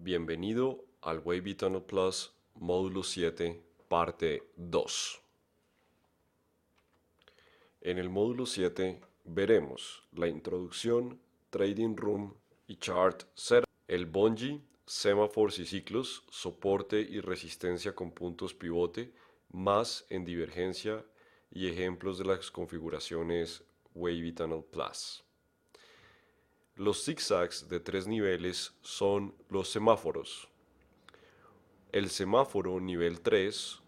Bienvenido al Wavy Tunnel Plus Módulo 7, parte 2. En el módulo 7 veremos la introducción, trading room y chart setup, el bungee, semáforos y ciclos, soporte y resistencia con puntos pivote, más en divergencia y ejemplos de las configuraciones Wavy Tunnel Plus. Los zigzags de 3 niveles son los semáforos. El semáforo nivel 3,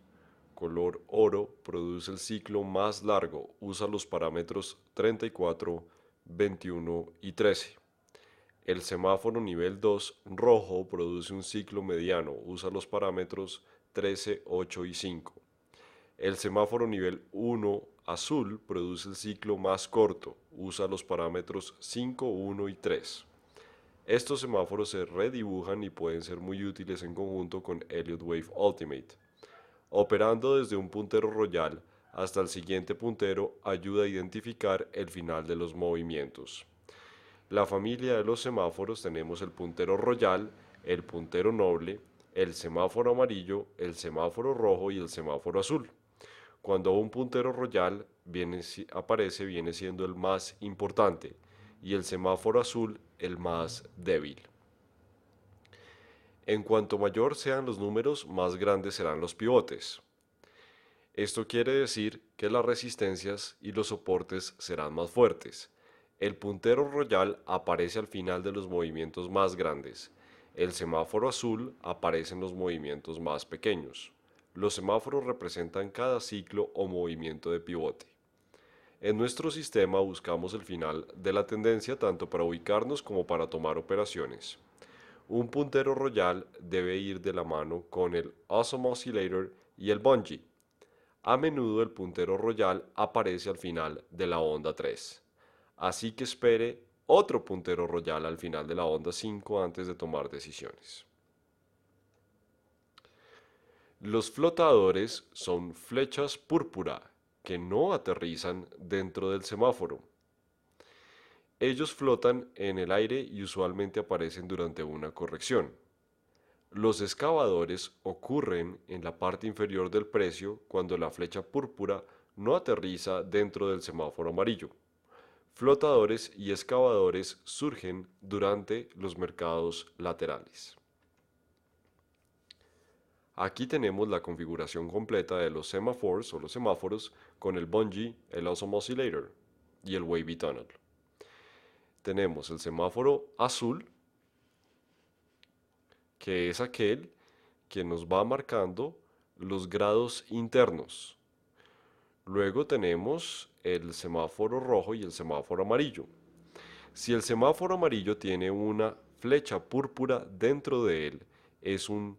color oro, produce el ciclo más largo. Usa los parámetros 34, 21 y 13. El semáforo nivel 2, rojo, produce un ciclo mediano. Usa los parámetros 13, 8 y 5. El semáforo nivel 1, azul, produce el ciclo más corto. Usa los parámetros 5, 1 y 3. Estos semáforos se redibujan y pueden ser muy útiles en conjunto con Elliott Wave Ultimate. Operando desde un puntero royal hasta el siguiente puntero ayuda a identificar el final de los movimientos. La familia de los semáforos tenemos el puntero royal, el puntero noble, el semáforo amarillo, el semáforo rojo y el semáforo azul. Cuando un puntero royal aparece viene siendo el más importante y el semáforo azul el más débil. En cuanto mayor sean los números, más grandes serán los pivotes. Esto quiere decir que las resistencias y los soportes serán más fuertes. El puntero royal aparece al final de los movimientos más grandes. El semáforo azul aparece en los movimientos más pequeños. Los semáforos representan cada ciclo o movimiento de pivote. En nuestro sistema buscamos el final de la tendencia tanto para ubicarnos como para tomar operaciones. Un puntero royal debe ir de la mano con el Awesome Oscillator y el Bungee. A menudo el puntero royal aparece al final de la onda 3. Así que espere otro puntero royal al final de la onda 5 antes de tomar decisiones. Los flotadores son flechas púrpura que no aterrizan dentro del semáforo. Ellos flotan en el aire y usualmente aparecen durante una corrección. Los excavadores ocurren en la parte inferior del precio cuando la flecha púrpura no aterriza dentro del semáforo amarillo. Flotadores y excavadores surgen durante los mercados laterales. Aquí tenemos la configuración completa de los semaphores o los semáforos con el bungee, el Awesome Oscillator y el Wavy Tunnel. Tenemos el semáforo azul, que es aquel que nos va marcando los grados internos. Luego tenemos el semáforo rojo y el semáforo amarillo. Si el semáforo amarillo tiene una flecha púrpura dentro de él, es un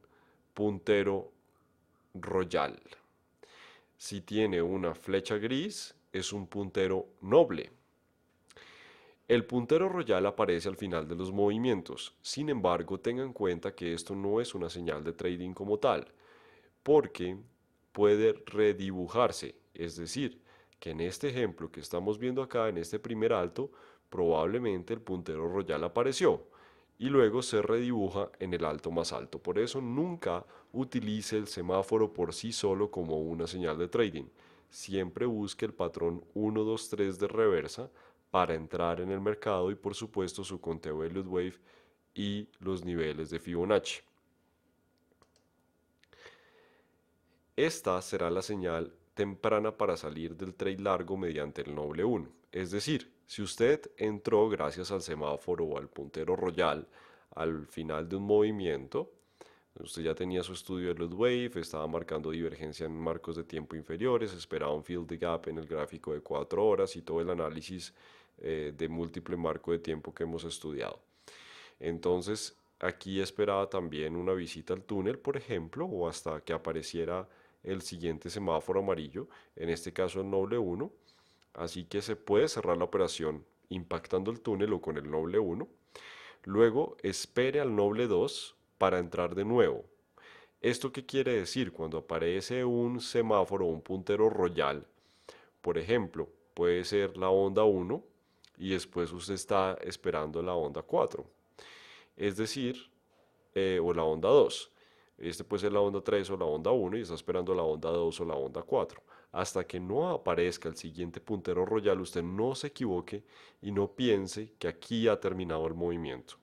puntero royal. Si tiene una flecha gris, es un puntero noble. El puntero royal aparece al final de los movimientos. Sin embargo, tenga en cuenta que esto no es una señal de trading como tal, porque puede redibujarse. Es decir, que en este ejemplo que estamos viendo acá, en este primer alto, probablemente el puntero royal apareció y luego se redibuja en el alto más alto. Por eso nunca utilice el semáforo por sí solo como una señal de trading. Siempre busque el patrón 1, 2, 3 de reversa para entrar en el mercado y por supuesto su conteo Elliott Wave y los niveles de Fibonacci. Esta será la señal temprana para salir del trade largo mediante el noble 1. Es decir, si usted entró gracias al semáforo o al puntero royal al final de un movimiento, usted ya tenía su estudio de Elliott Wave, estaba marcando divergencia en marcos de tiempo inferiores, esperaba un fill the gap en el gráfico de 4 horas y todo el análisis de múltiple marco de tiempo que hemos estudiado. Entonces, aquí esperaba también una visita al túnel, por ejemplo, o hasta que apareciera el siguiente semáforo amarillo, en este caso el noble 1. Así que se puede cerrar la operación impactando el túnel o con el noble 1. Luego espere al noble 2 para entrar de nuevo. ¿Esto qué quiere decir? Cuando aparece un semáforo o un puntero royal, por ejemplo, puede ser la onda 1 y después usted está esperando la onda 4. Es decir, o la onda 2. Este puede ser la onda 3 o la onda 1 y está esperando la onda 2 o la onda 4. Hasta que no aparezca el siguiente puntero royal, usted no se equivoque y no piense que aquí ha terminado el movimiento.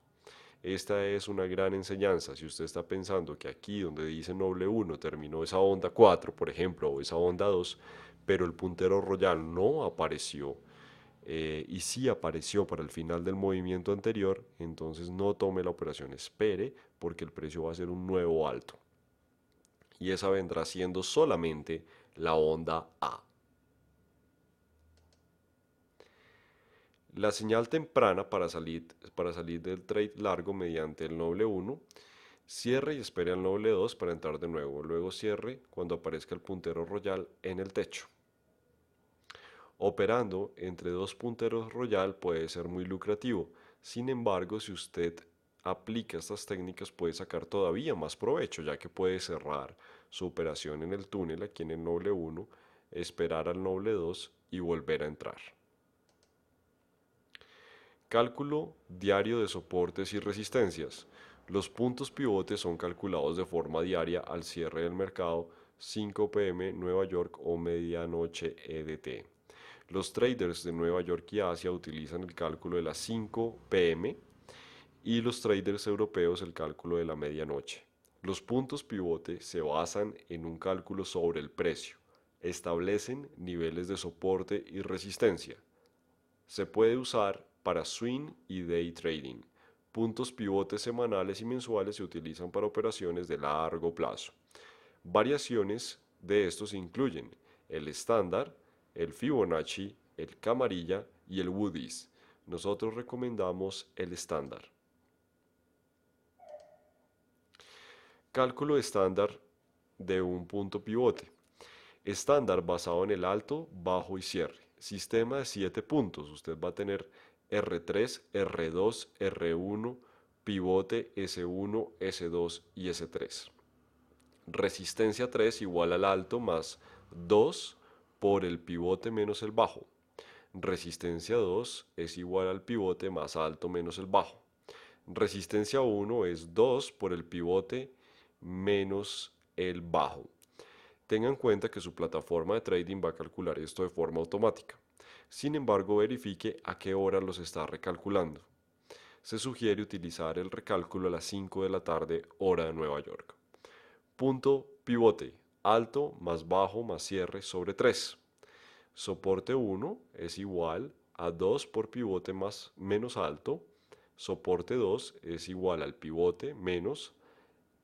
Esta es una gran enseñanza. Si usted está pensando que aquí donde dice noble 1 terminó esa onda 4, por ejemplo, o esa onda 2, pero el puntero royal no apareció y sí apareció para el final del movimiento anterior, entonces no tome la operación, espere porque el precio va a ser un nuevo alto. Y esa vendrá siendo solamente la onda A. La señal temprana para salir del trade largo mediante el noble 1, cierre y espere al noble 2 para entrar de nuevo, luego cierre cuando aparezca el puntero royal en el techo. Operando entre dos punteros royal puede ser muy lucrativo, sin embargo si usted aplica estas técnicas puede sacar todavía más provecho, ya que puede cerrar su operación en el túnel aquí en el noble 1, esperar al noble 2 y volver a entrar. Cálculo diario de soportes y resistencias. Los puntos pivotes son calculados de forma diaria al cierre del mercado 5 pm Nueva York o medianoche EDT. Los traders de Nueva York y Asia utilizan el cálculo de las 5 pm y los traders europeos el cálculo de la medianoche. Los puntos pivote se basan en un cálculo sobre el precio. Establecen niveles de soporte y resistencia. Se puede usar para swing y day trading. Puntos pivotes semanales y mensuales se utilizan para operaciones de largo plazo. Variaciones de estos incluyen el estándar, el Fibonacci, el camarilla y el Woody's. Nosotros recomendamos el estándar. Cálculo estándar de un punto pivote. Estándar basado en el alto, bajo y cierre. Sistema de 7 puntos. Usted va a tener R3, R2, R1, pivote S1, S2 y S3. Resistencia 3 igual al alto más 2 por el pivote menos el bajo. Resistencia 2 es igual al pivote más alto menos el bajo. Resistencia 1 es 2 por el pivote menos el bajo. Tenga en cuenta que su plataforma de trading va a calcular esto de forma automática. Sin embargo, verifique a qué hora los está recalculando. Se sugiere utilizar el recálculo a las 5 de la tarde, hora de Nueva York. Punto pivote, alto más bajo más cierre sobre 3. Soporte 1 es igual a 2 por pivote más menos alto. Soporte 2 es igual al pivote menos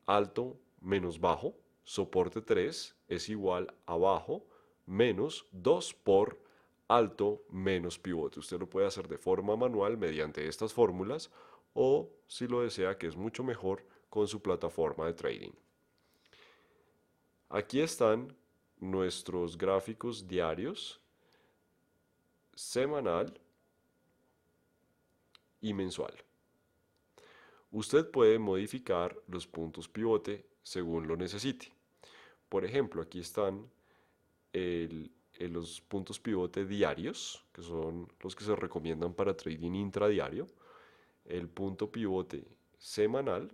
alto menos bajo. Soporte 3 es igual a bajo menos 2 por alto menos pivote. Usted lo puede hacer de forma manual mediante estas fórmulas o si lo desea, que es mucho mejor, con su plataforma de trading. Aquí están nuestros gráficos diarios, semanal y mensual. Usted puede modificar los puntos pivote según lo necesite. Por ejemplo, aquí están los puntos pivote diarios, que son los que se recomiendan para trading intradiario, el punto pivote semanal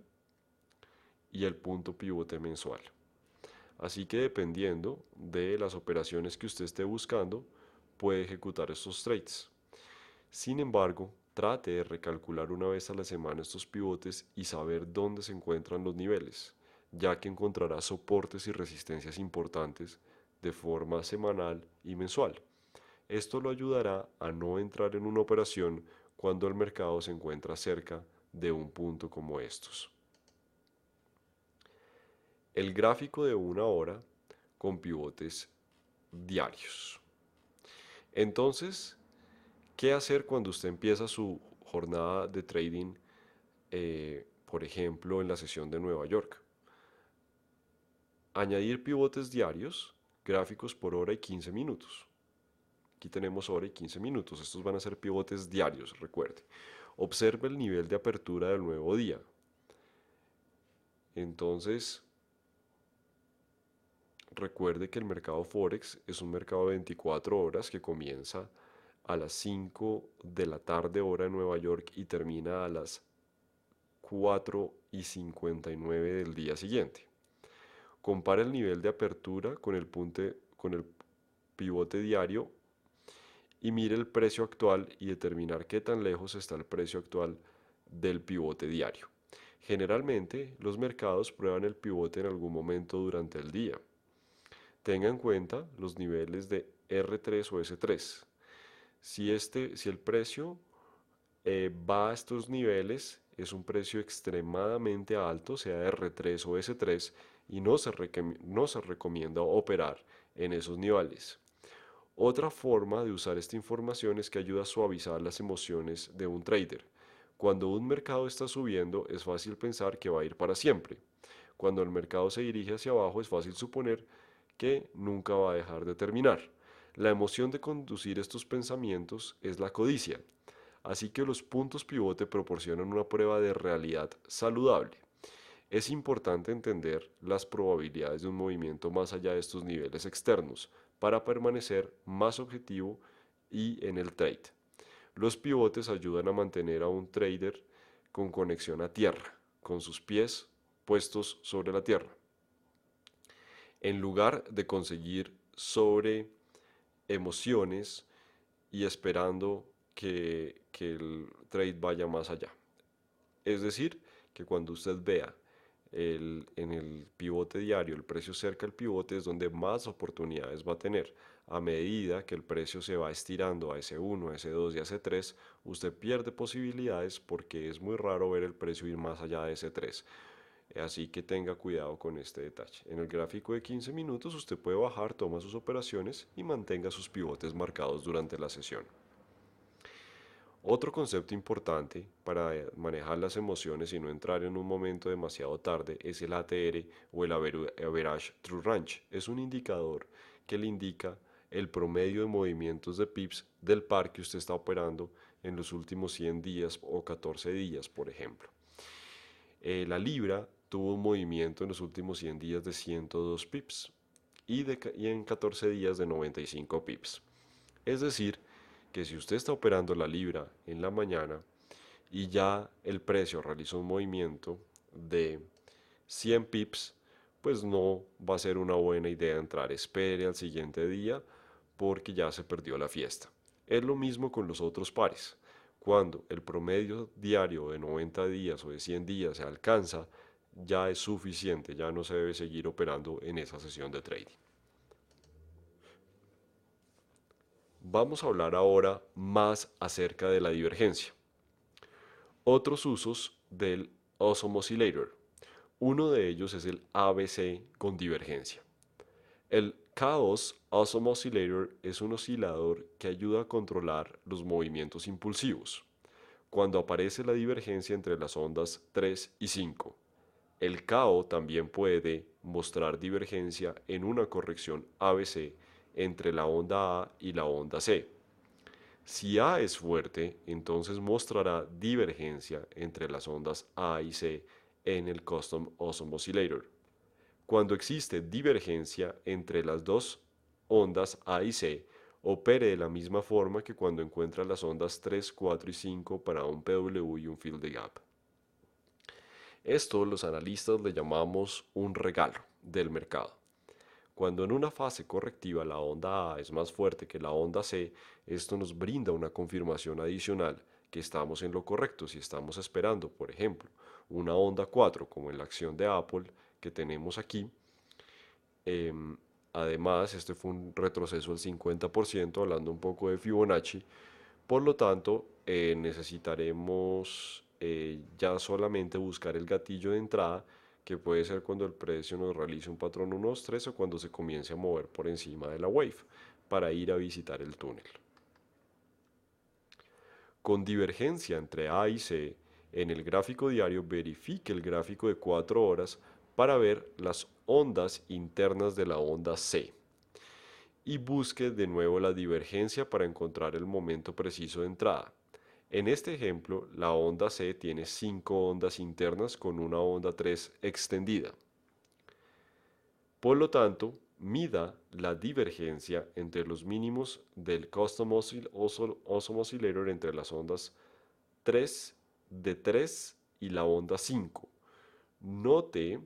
y el punto pivote mensual. Así que dependiendo de las operaciones que usted esté buscando, puede ejecutar estos trades. Sin embargo, trate de recalcular una vez a la semana estos pivotes y saber dónde se encuentran los niveles, ya que encontrará soportes y resistencias importantes de forma semanal y mensual. Esto lo ayudará a no entrar en una operación cuando el mercado se encuentra cerca de un punto como estos. El gráfico de una hora con pivotes diarios. Entonces, ¿qué hacer cuando usted empieza su jornada de trading, por ejemplo, en la sesión de Nueva York? Añadir pivotes diarios, gráficos por hora y 15 minutos. Aquí tenemos hora y 15 minutos. Estos van a ser pivotes diarios, recuerde. Observe el nivel de apertura del nuevo día. Entonces, recuerde que el mercado Forex es un mercado de 24 horas que comienza a las 5 de la tarde hora de Nueva York y termina a las y 59 del día siguiente. Compara el nivel de apertura con con el pivote diario y mire el precio actual y determinar qué tan lejos está el precio actual del pivote diario. Generalmente, los mercados prueban el pivote en algún momento durante el día. Tenga en cuenta los niveles de R3 o S3. Si el precio va a estos niveles, es un precio extremadamente alto, sea R3 o S3, y no se recomienda operar en esos niveles. Otra forma de usar esta información es que ayuda a suavizar las emociones de un trader. Cuando un mercado está subiendo, es fácil pensar que va a ir para siempre. Cuando el mercado se dirige hacia abajo, es fácil suponer que nunca va a dejar de terminar. La emoción de conducir estos pensamientos es la codicia, así que los puntos pivote proporcionan una prueba de realidad saludable. Es importante entender las probabilidades de un movimiento más allá de estos niveles externos para permanecer más objetivo y en el trade. Los pivotes ayudan a mantener a un trader con conexión a tierra, con sus pies puestos sobre la tierra, en lugar de conseguir sobre emociones y esperando que el trade vaya más allá. Es decir, que cuando usted vea en el pivote diario el precio cerca del pivote es donde más oportunidades va a tener. A medida que el precio se va estirando a S1, a S2 y a S3, usted pierde posibilidades porque es muy raro ver el precio ir más allá de S3. Así que tenga cuidado con este detalle. En el gráfico de 15 minutos usted puede bajar, toma sus operaciones y mantenga sus pivotes marcados durante la sesión. Otro concepto importante para manejar las emociones y no entrar en un momento demasiado tarde es el ATR o el Average True Range. Es un indicador que le indica el promedio de movimientos de pips del par que usted está operando en los últimos 100 días o 14 días, por ejemplo. La libra tuvo un movimiento en los últimos 100 días de 102 pips y en 14 días de 95 pips. Es decir, que si usted está operando la libra en la mañana y ya el precio realizó un movimiento de 100 pips, pues no va a ser una buena idea entrar. Espere al siguiente día porque ya se perdió la fiesta. Es lo mismo con los otros pares. Cuando el promedio diario de 90 días o de 100 días se alcanza, ya es suficiente, ya no se debe seguir operando en esa sesión de trading. Vamos a hablar ahora más acerca de la divergencia. Otros usos del Awesome Oscillator. Uno de ellos es el ABC con divergencia. El Chaos Awesome Oscillator es un oscilador que ayuda a controlar los movimientos impulsivos cuando aparece la divergencia entre las ondas 3 y 5. El KO también puede mostrar divergencia en una corrección ABC entre la onda A y la onda C. Si A es fuerte, entonces mostrará divergencia entre las ondas A y C en el Custom Awesome Oscillator. Cuando existe divergencia entre las dos ondas A y C, opere de la misma forma que cuando encuentra las ondas 3, 4 y 5 para un PW y un fill de gap. Esto los analistas le llamamos un regalo del mercado. Cuando en una fase correctiva la onda A es más fuerte que la onda C, esto nos brinda una confirmación adicional que estamos en lo correcto si estamos esperando, por ejemplo, una onda 4 como en la acción de Apple que tenemos aquí. Además, este fue un retroceso del 50%, hablando un poco de Fibonacci. Por lo tanto, necesitaremos ya solamente buscar el gatillo de entrada, que puede ser cuando el precio nos realice un patrón 1-2-3 o cuando se comience a mover por encima de la wave, para ir a visitar el túnel. Con divergencia entre A y C, en el gráfico diario verifique el gráfico de 4 horas para ver las ondas internas de la onda C y busque de nuevo la divergencia para encontrar el momento preciso de entrada. En este ejemplo, la onda C tiene 5 ondas internas con una onda 3 extendida. Por lo tanto, mida la divergencia entre los mínimos del Custom Awesome Oscillator entre las ondas 3 de 3 y la onda 5. Note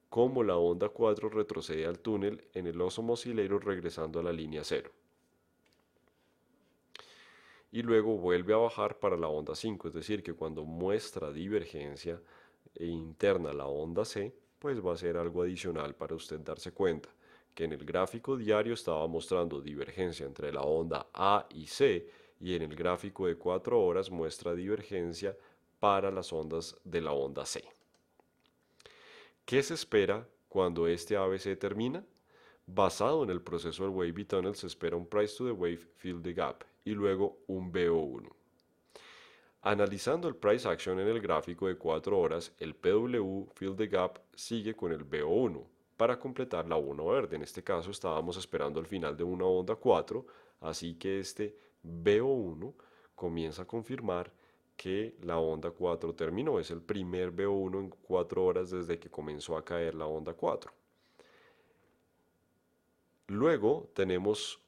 cómo la onda 4 retrocede al túnel en el Awesome Oscillator regresando a la línea 0. Y luego vuelve a bajar para la onda 5, es decir, que cuando muestra divergencia interna a la onda C, pues va a ser algo adicional para usted darse cuenta que en el gráfico diario estaba mostrando divergencia entre la onda A y C y en el gráfico de 4 horas muestra divergencia para las ondas de la onda C. ¿Qué se espera cuando este ABC termina? Basado en el proceso del Wavy Tunnel se espera un Price to the Wave Fill the Gap y luego un BO1. Analizando el Price Action en el gráfico de 4 horas, el PW Fill the Gap sigue con el BO1 para completar la 1 verde. En este caso estábamos esperando el final de una onda 4, así que este BO1 comienza a confirmar que la onda 4 terminó. Es el primer BO1 en 4 horas desde que comenzó a caer la onda 4. Luego tenemos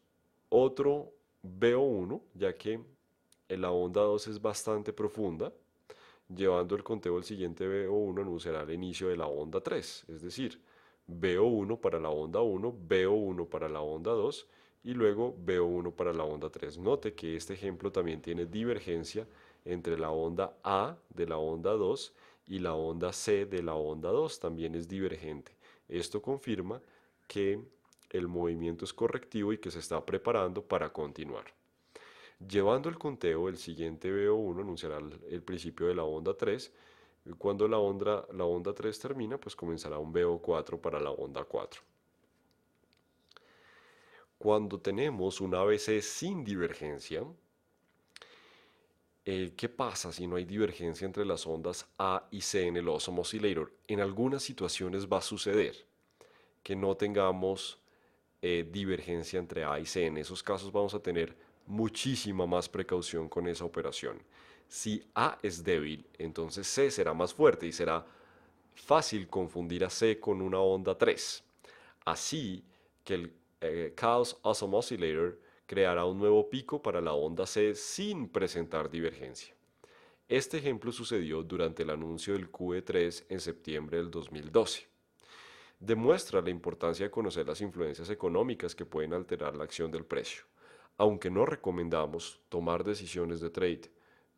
otro BO1, ya que la onda 2 es bastante profunda. Llevando el conteo del siguiente BO1 anunciará el inicio de la onda 3, es decir, BO1 para la onda 1, BO1 para la onda 2 y luego BO1 para la onda 3. Note que este ejemplo también tiene divergencia entre la onda A de la onda 2 y la onda C de la onda 2, también es divergente. Esto confirma que el movimiento es correctivo y que se está preparando para continuar. Llevando el conteo, el siguiente BO1 anunciará el principio de la onda 3. Cuando la onda 3 termina, pues comenzará un BO4 para la onda 4. Cuando tenemos un ABC sin divergencia, ¿qué pasa si no hay divergencia entre las ondas A y C en el Awesome Oscillator? En algunas situaciones va a suceder que no tengamos divergencia entre A y C. En esos casos vamos a tener muchísima más precaución con esa operación. Si A es débil, entonces C será más fuerte y será fácil confundir a C con una onda 3. Así que el Chaos Awesome Oscillator creará un nuevo pico para la onda C sin presentar divergencia. Este ejemplo sucedió durante el anuncio del QE3 en septiembre del 2012. Demuestra la importancia de conocer las influencias económicas que pueden alterar la acción del precio. Aunque no recomendamos tomar decisiones de trade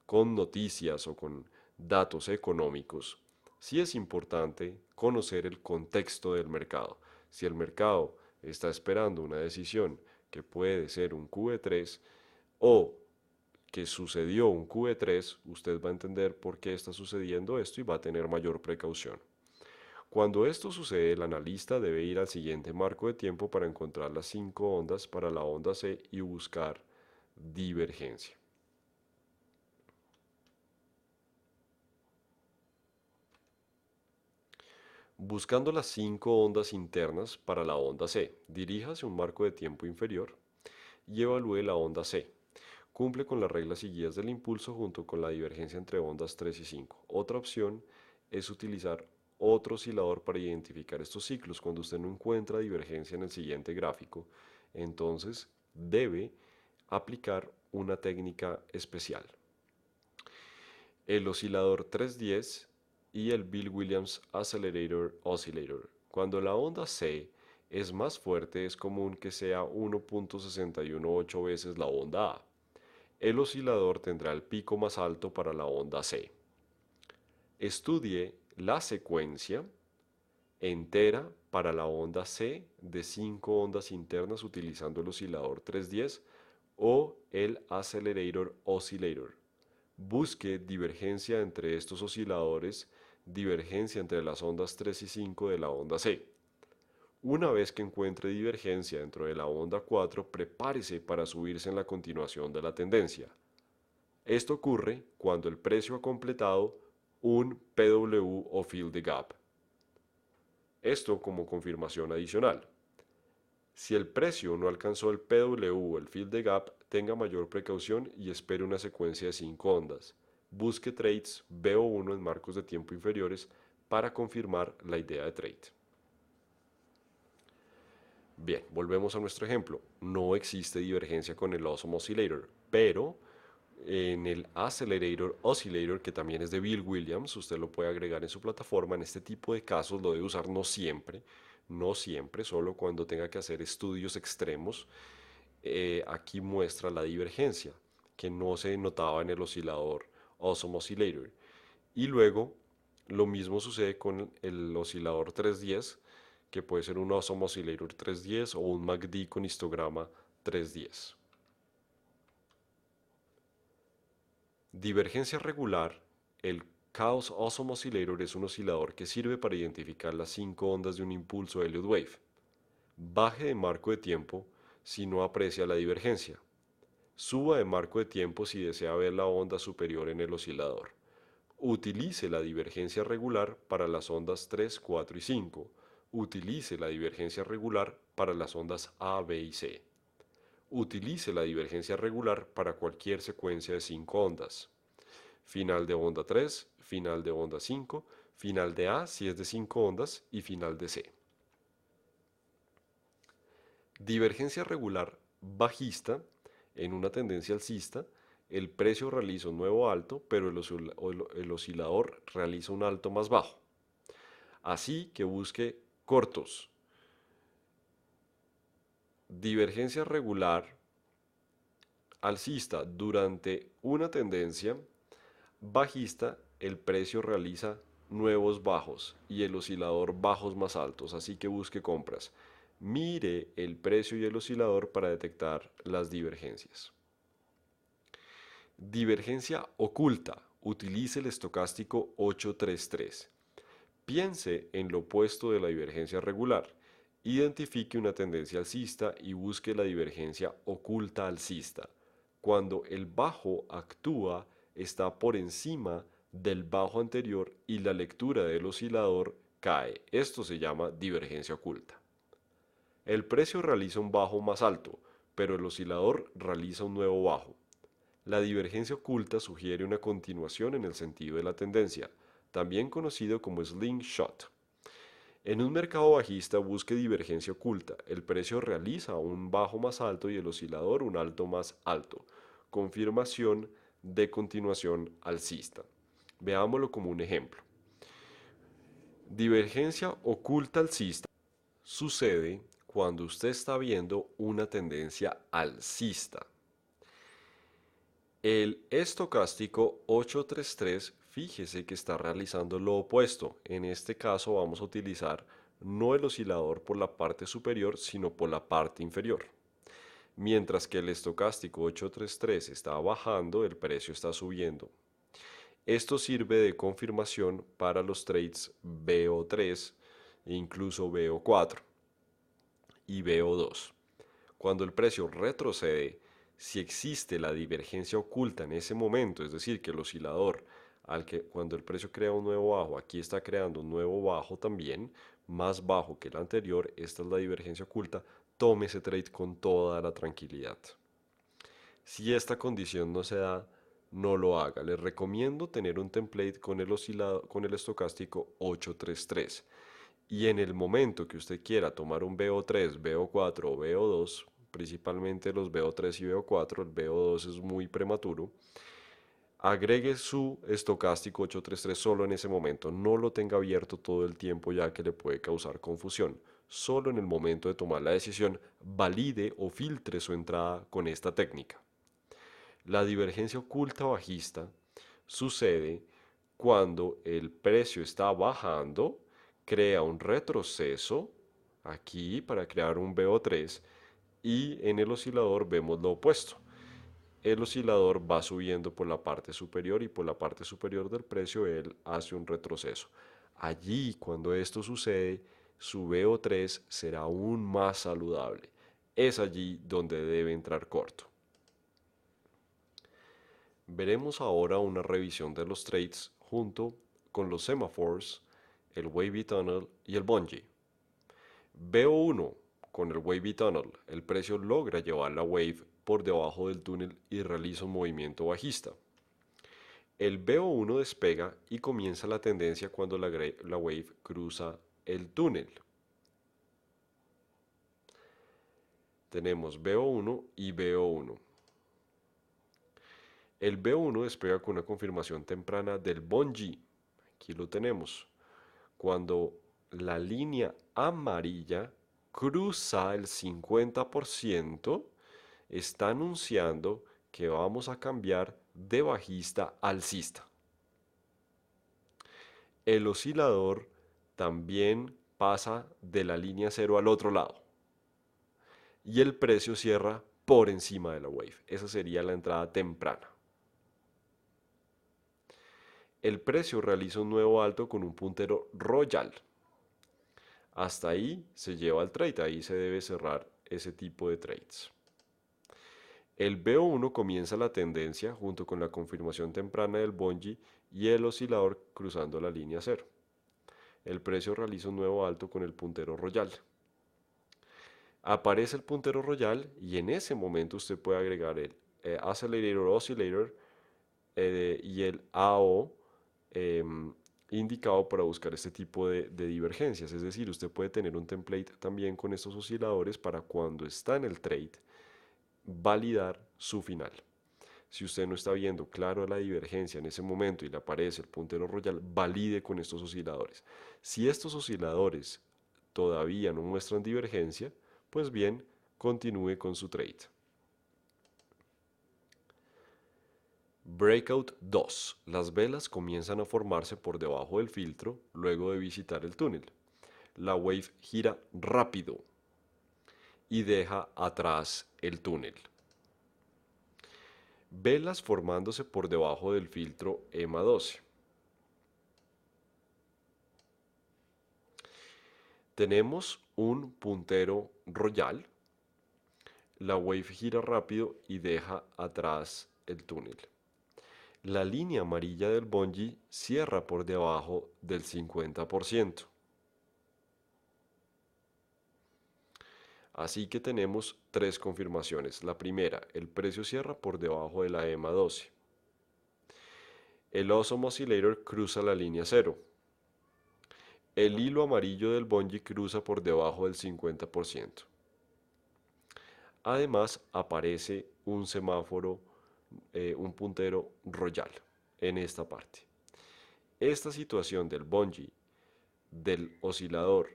con noticias o con datos económicos, sí es importante conocer el contexto del mercado. Si el mercado está esperando una decisión que puede ser un QE3 o que sucedió un QE3, usted va a entender por qué está sucediendo esto y va a tener mayor precaución. Cuando esto sucede, el analista debe ir al siguiente marco de tiempo para encontrar las 5 ondas para la onda C y buscar divergencia. Buscando las 5 ondas internas para la onda C, diríjase a un marco de tiempo inferior y evalúe la onda C. Cumple con las reglas y guías del impulso junto con la divergencia entre ondas 3 y 5. Otra opción es utilizar otro oscilador para identificar estos ciclos. Cuando usted no encuentra divergencia en el siguiente gráfico, entonces debe aplicar una técnica especial. El oscilador 310 y el Bill Williams Accelerator Oscillator. Cuando la onda C es más fuerte, es común que sea 1.618 veces la onda A. El oscilador tendrá el pico más alto para la onda C. Estudie la secuencia entera para la onda C de 5 ondas internas utilizando el oscilador 310 o el Accelerator Oscillator. Busque divergencia entre estos osciladores, divergencia entre las ondas 3 y 5 de la onda C. Una vez que encuentre divergencia dentro de la onda 4, prepárese para subirse en la continuación de la tendencia. Esto ocurre cuando el precio ha completado un PW o Fill the Gap. Esto como confirmación adicional. Si el precio no alcanzó el PW o el Fill the Gap, tenga mayor precaución y espere una secuencia de 5 ondas. Busque trades BO1 en marcos de tiempo inferiores para confirmar la idea de trade. Bien, volvemos a nuestro ejemplo. No existe divergencia con el Awesome Oscillator, pero En el Accelerator Oscillator, que también es de Bill Williams, usted lo puede agregar en su plataforma. En este tipo de casos lo debe usar no siempre, no siempre, solo cuando tenga que hacer estudios extremos. Aquí muestra la divergencia que no se notaba en el oscilador Awesome Oscillator. Y luego lo mismo sucede con el oscilador 310, que puede ser un Awesome Oscillator 310 o un MACD con histograma 310. Divergencia regular. El Chaos Awesome Oscillator es un oscilador que sirve para identificar las 5 ondas de un impulso Elliott Wave. Baje de marco de tiempo si no aprecia la divergencia. Suba de marco de tiempo si desea ver la onda superior en el oscilador. Utilice la divergencia regular para las ondas 3, 4 y 5. Utilice la divergencia regular para las ondas A, B y C. Utilice la divergencia regular para cualquier secuencia de 5 ondas. Final de onda 3, final de onda 5, final de A si es de 5 ondas y final de C. Divergencia regular bajista. En una tendencia alcista, el precio realiza un nuevo alto, pero el oscilador realiza un alto más bajo. Así que busque cortos. Divergencia regular alcista durante una tendencia bajista, el precio realiza nuevos bajos y el oscilador bajos más altos, así que busque compras. Mire el precio y el oscilador para detectar las divergencias. Divergencia oculta. Utilice el estocástico 833. Piense en lo opuesto de la divergencia regular. Identifique una tendencia alcista y busque la divergencia oculta alcista. Cuando el bajo actúa, está por encima del bajo anterior y la lectura del oscilador cae. Esto se llama divergencia oculta. El precio realiza un bajo más alto, pero el oscilador realiza un nuevo bajo. La divergencia oculta sugiere una continuación en el sentido de la tendencia, también conocido como slingshot. En un mercado bajista busque divergencia oculta. El precio realiza un bajo más alto y el oscilador un alto más alto. Confirmación de continuación alcista. Veámoslo como un ejemplo. Divergencia oculta alcista sucede cuando usted está viendo una tendencia alcista. El estocástico 833, fíjese que está realizando lo opuesto. En este caso vamos a utilizar no el oscilador por la parte superior, sino por la parte inferior. Mientras que el estocástico 833 está bajando, el precio está subiendo. Esto sirve de confirmación para los trades BO3 e incluso BO4 y BO2. Cuando el precio retrocede, si existe la divergencia oculta en ese momento, es decir, que el oscilador, cuando el precio crea un nuevo bajo, aquí está creando un nuevo bajo también, más bajo que el anterior, esta es la divergencia oculta, tome ese trade con toda la tranquilidad. Si esta condición no se da, no lo haga. Les recomiendo tener un template con el estocástico 833. Y en el momento que usted quiera tomar un BO3, BO4 o BO2, principalmente los BO3 y BO4, el BO2 es muy prematuro, agregue su estocástico 833 solo en ese momento. No lo tenga abierto todo el tiempo ya que le puede causar confusión. Solo en el momento de tomar la decisión, valide o filtre su entrada con esta técnica. La divergencia oculta bajista sucede cuando el precio está bajando, crea un retroceso aquí para crear un BO3 y en el oscilador vemos lo opuesto. El oscilador va subiendo por la parte superior y por la parte superior del precio él hace un retroceso. Allí, cuando esto sucede, su BO3 será aún más saludable. Es allí donde debe entrar corto. Veremos ahora una revisión de los trades junto con los semaphores, el Wavy Tunnel y el Bungee. Veo uno con el Wavy Tunnel, el precio logra llevar la wave por debajo del túnel y realiza un movimiento bajista. El BO1 despega y comienza la tendencia cuando la wave cruza el túnel. Tenemos BO1 y BO1. El B1 despega con una confirmación temprana del Bungie. Aquí lo tenemos. Cuando la línea amarilla cruza el 50%, está anunciando que vamos a cambiar de bajista a alcista. El oscilador también pasa de la línea cero al otro lado. Y el precio cierra por encima de la wave. Esa sería la entrada temprana. El precio realiza un nuevo alto con un puntero royal. Hasta ahí se lleva el trade, ahí se debe cerrar ese tipo de trades. El B1 comienza la tendencia junto con la confirmación temprana del Bungie y el oscilador cruzando la línea cero. El precio realiza un nuevo alto con el puntero royal. Aparece el puntero royal y en ese momento usted puede agregar el Accelerator Oscillator y el AO indicado para buscar este tipo de divergencias. Es decir, usted puede tener un template también con estos osciladores para cuando está en el trade validar su final. Si usted no está viendo claro la divergencia en ese momento y le aparece el puntero royal, valide con estos osciladores. Si estos osciladores todavía no muestran divergencia, pues bien, continúe con su trade. Breakout 2. Las velas comienzan a formarse por debajo del filtro luego de visitar el túnel. La wave gira rápido y deja atrás el túnel. Velas formándose por debajo del filtro EMA 12. Tenemos un puntero royal. La wave gira rápido y deja atrás el túnel. La línea amarilla del Bungie cierra por debajo del 50%. Así que tenemos tres confirmaciones. La primera, el precio cierra por debajo de la EMA 12. El Awesome Oscillator cruza la línea cero. El hilo amarillo del Bungie cruza por debajo del 50%. Además, aparece un semáforo, un puntero royal en esta parte. Esta situación del Bungie, del oscilador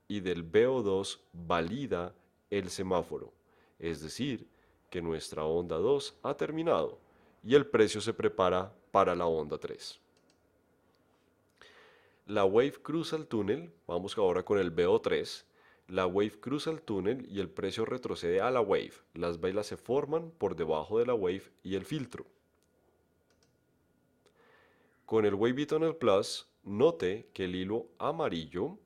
y del BO2 valida el semáforo, es decir, que nuestra onda 2 ha terminado y el precio se prepara para la onda 3. La wave cruza el túnel, vamos ahora con el BO3. La wave cruza el túnel y el precio retrocede a la wave. Las velas se forman por debajo de la wave y el filtro. Con el Wavy Tunnel Plus, note que el hilo amarillo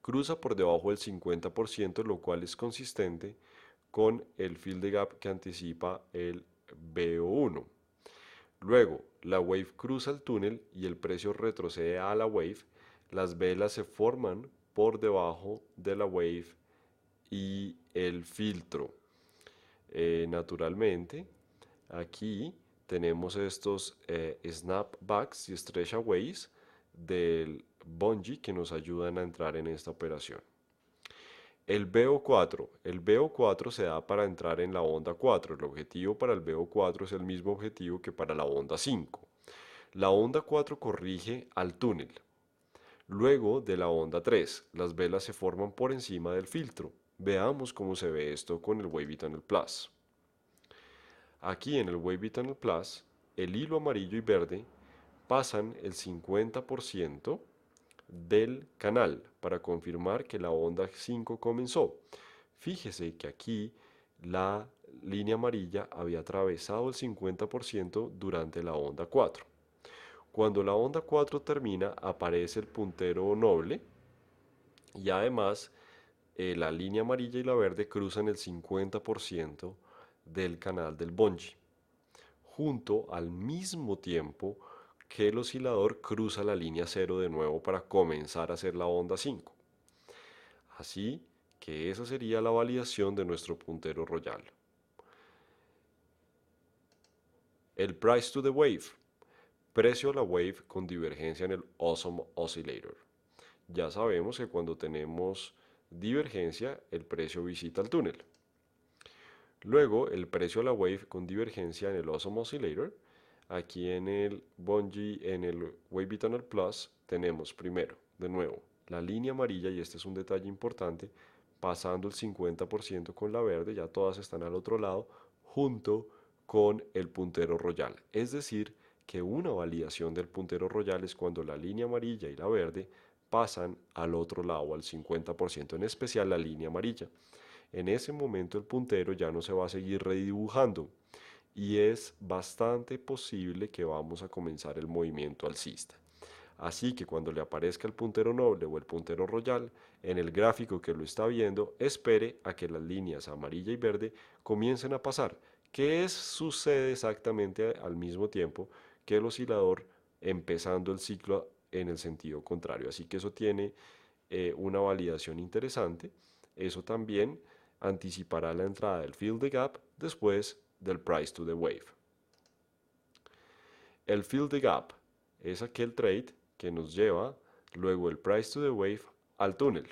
cruza por debajo del 50%, lo cual es consistente con el fill the gap que anticipa el BO1. Luego, la wave cruza el túnel y el precio retrocede a la wave. Las velas se forman por debajo de la wave y el filtro. Naturalmente, aquí tenemos estos snapbacks y stretchaways del Bungie que nos ayudan a entrar en esta operación. El BO4 se da para entrar en la onda 4. El objetivo para el BO4 es el mismo objetivo que para la onda 5. La onda 4 corrige al túnel. Luego de la onda 3, las velas se forman por encima del filtro. Veamos cómo se ve esto con el Wavy Tunnel Plus. Aquí en el Wavy Tunnel Plus, el hilo amarillo y verde pasan el 50% del canal para confirmar que la onda 5 comenzó. Fíjese que aquí la línea amarilla había atravesado el 50% durante la onda 4. Cuando la onda 4 termina, aparece el puntero noble y además la línea amarilla y la verde cruzan el 50% del canal del Bungie, junto al mismo tiempo que el oscilador cruza la línea 0 de nuevo para comenzar a hacer la onda 5. Así que esa sería la validación de nuestro puntero royal. El price to the wave. Precio a la wave con divergencia en el Awesome Oscillator. Ya sabemos que cuando tenemos divergencia, el precio visita el túnel. Luego, el precio a la wave con divergencia en el Awesome Oscillator. Aquí en el Bungie, en el Wavy Tunnel Plus, tenemos primero, de nuevo, la línea amarilla, y este es un detalle importante, pasando el 50% con la verde, ya todas están al otro lado, junto con el puntero royal. Es decir, que una validación del puntero royal es cuando la línea amarilla y la verde pasan al otro lado, al 50%, en especial la línea amarilla. En ese momento el puntero ya no se va a seguir redibujando y es bastante posible que vamos a comenzar el movimiento alcista. Así que cuando le aparezca el puntero noble o el puntero royal, en el gráfico que lo está viendo, espere a que las líneas amarilla y verde comiencen a pasar, que sucede exactamente al mismo tiempo que el oscilador empezando el ciclo en el sentido contrario. Así que eso tiene una validación interesante. Eso también anticipará la entrada del fill the gap después del price to the wave. El fill the gap es aquel trade que nos lleva luego el price to the wave al túnel.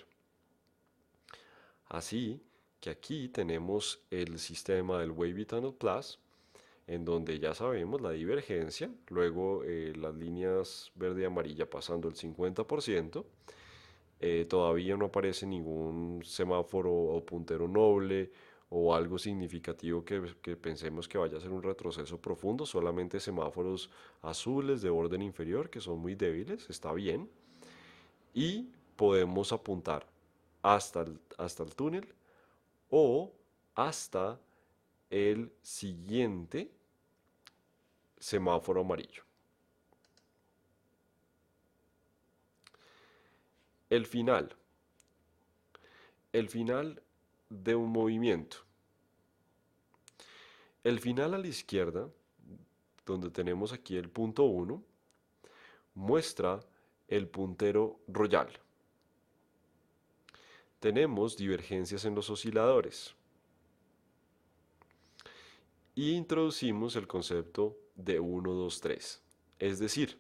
Así que aquí tenemos el sistema del Wavy Tunnel Plus, en donde ya sabemos la divergencia, luego las líneas verde y amarilla pasando el 50%, todavía no aparece ningún semáforo o puntero noble o algo significativo que pensemos que vaya a ser un retroceso profundo, solamente semáforos azules de orden inferior que son muy débiles, está bien, y podemos apuntar hasta el túnel o hasta el siguiente semáforo amarillo. El final. El final de un movimiento. El final a la izquierda, donde tenemos aquí el punto 1, muestra el puntero royal. Tenemos divergencias en los osciladores. Y introducimos el concepto de 1, 2, 3. Es decir,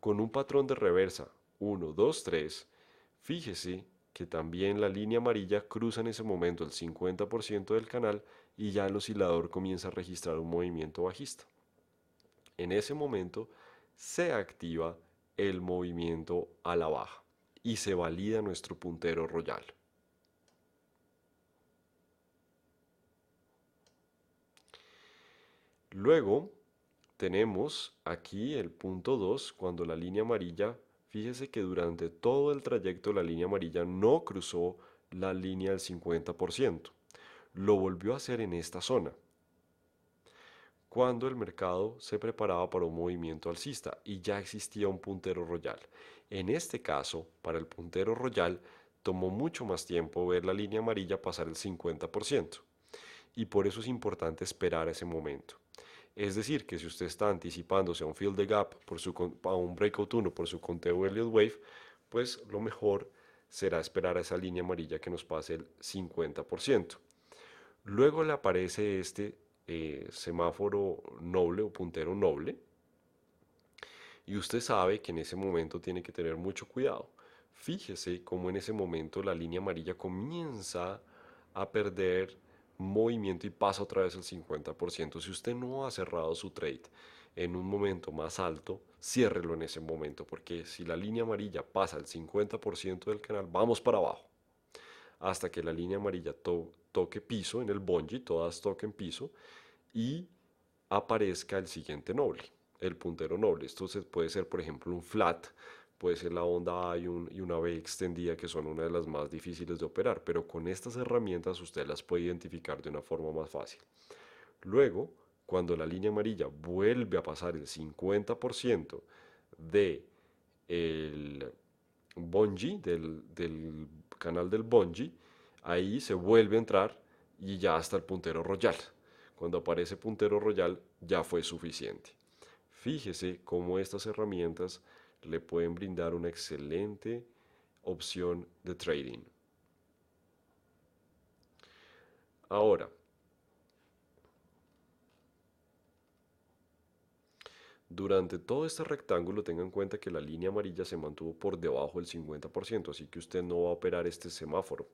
con un patrón de reversa 1, 2, 3, fíjese que también la línea amarilla cruza en ese momento el 50% del canal y ya el oscilador comienza a registrar un movimiento bajista. En ese momento se activa el movimiento a la baja y se valida nuestro puntero royal. Luego tenemos aquí el punto 2, cuando la línea amarilla, fíjese que durante todo el trayecto la línea amarilla no cruzó la línea del 50%. Lo volvió a hacer en esta zona, cuando el mercado se preparaba para un movimiento alcista y ya existía un puntero royal. En este caso, para el puntero royal, tomó mucho más tiempo ver la línea amarilla pasar el 50%. Y por eso es importante esperar ese momento. Es decir, que si usted está anticipándose a un fill the gap, a un breakout 1 por su conteo Elliott Wave, pues lo mejor será esperar a esa línea amarilla que nos pase el 50%. Luego le aparece este semáforo noble o puntero noble, y usted sabe que en ese momento tiene que tener mucho cuidado. Fíjese cómo en ese momento la línea amarilla comienza a perder movimiento y pasa otra vez el 50%. Si usted no ha cerrado su trade en un momento más alto, ciérrelo en ese momento, porque si la línea amarilla pasa el 50% del canal, vamos para abajo, hasta que la línea amarilla toque piso en el Bungie, todas toquen piso, y aparezca el siguiente noble, el puntero noble. Esto puede ser, por ejemplo, un flat, puede ser la onda A y una B extendida, que son una de las más difíciles de operar, pero con estas herramientas usted las puede identificar de una forma más fácil. Luego, cuando la línea amarilla vuelve a pasar el 50% de el Bungie, del canal del Bungie, ahí se vuelve a entrar y ya hasta el puntero royal. Cuando aparece puntero royal ya fue suficiente. Fíjese cómo estas herramientas le pueden brindar una excelente opción de trading. Ahora, durante todo este rectángulo tenga en cuenta que la línea amarilla se mantuvo por debajo del 50%, así que usted no va a operar este semáforo.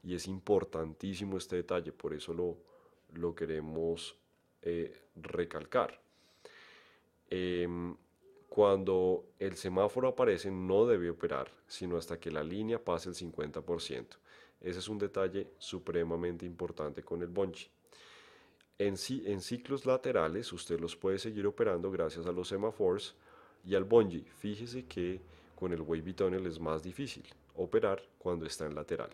Y es importantísimo este detalle, por eso lo queremos recalcar. Em, Cuando el semáforo aparece no debe operar, sino hasta que la línea pase el 50%. Ese es un detalle supremamente importante con el bungee. En ciclos laterales usted los puede seguir operando gracias a los semáforos y al bungee. Fíjese que con el wavy tunnel es más difícil operar cuando está en lateral.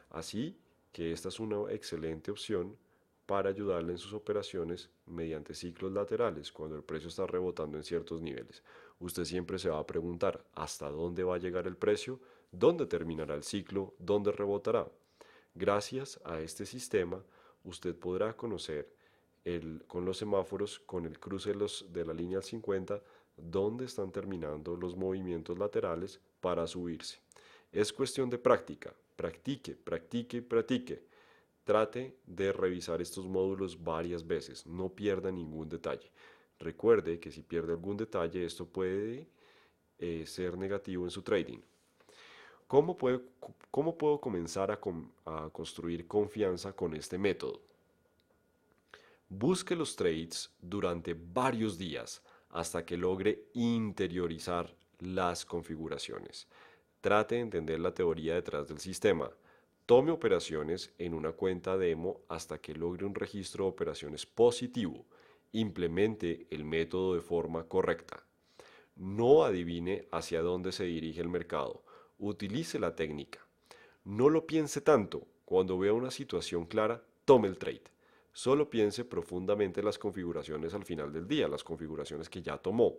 Así que esta es una excelente opción para ayudarle en sus operaciones mediante ciclos laterales cuando el precio está rebotando en ciertos niveles. Usted siempre se va a preguntar hasta dónde va a llegar el precio, dónde terminará el ciclo, dónde rebotará. Gracias a este sistema, usted podrá conocer con los semáforos, con el cruce de la línea al 50, dónde están terminando los movimientos laterales para subirse. Es cuestión de práctica. Practique, practique, practique. Trate de revisar estos módulos varias veces. No pierda ningún detalle. Recuerde que si pierde algún detalle, esto puede ser negativo en su trading. ¿Cómo, cómo puedo comenzar a construir confianza con este método? Busque los trades durante varios días hasta que logre interiorizar las configuraciones. Trate de entender la teoría detrás del sistema. Tome operaciones en una cuenta demo hasta que logre un registro de operaciones positivo. Implemente el método de forma correcta. No adivine hacia dónde se dirige el mercado. Utilice la técnica. No lo piense tanto. Cuando vea una situación clara, tome el trade. Solo piense profundamente las configuraciones al final del día, las configuraciones que ya tomó.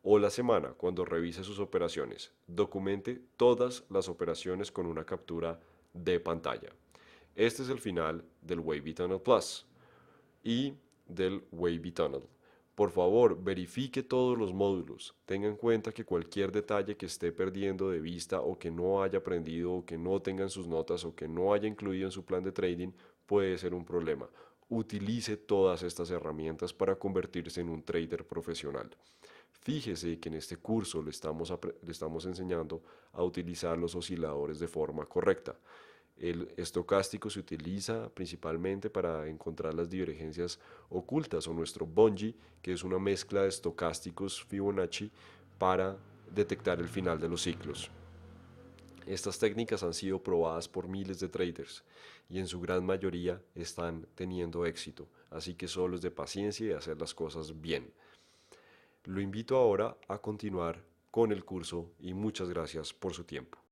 O la semana, cuando revise sus operaciones. Documente todas las operaciones con una captura de pantalla. Este es el final del Wavy Tunnel Plus y del Wavy Tunnel. Por favor, verifique todos los módulos. Tenga en cuenta que cualquier detalle que esté perdiendo de vista o que no haya aprendido o que no tenga en sus notas o que no haya incluido en su plan de trading puede ser un problema. Utilice todas estas herramientas para convertirse en un trader profesional. Fíjese que en este curso le estamos enseñando a utilizar los osciladores de forma correcta. El estocástico se utiliza principalmente para encontrar las divergencias ocultas o nuestro bungee, que es una mezcla de estocásticos Fibonacci para detectar el final de los ciclos. Estas técnicas han sido probadas por miles de traders y en su gran mayoría están teniendo éxito, así que solo es de paciencia y hacer las cosas bien. Lo invito ahora a continuar con el curso y muchas gracias por su tiempo.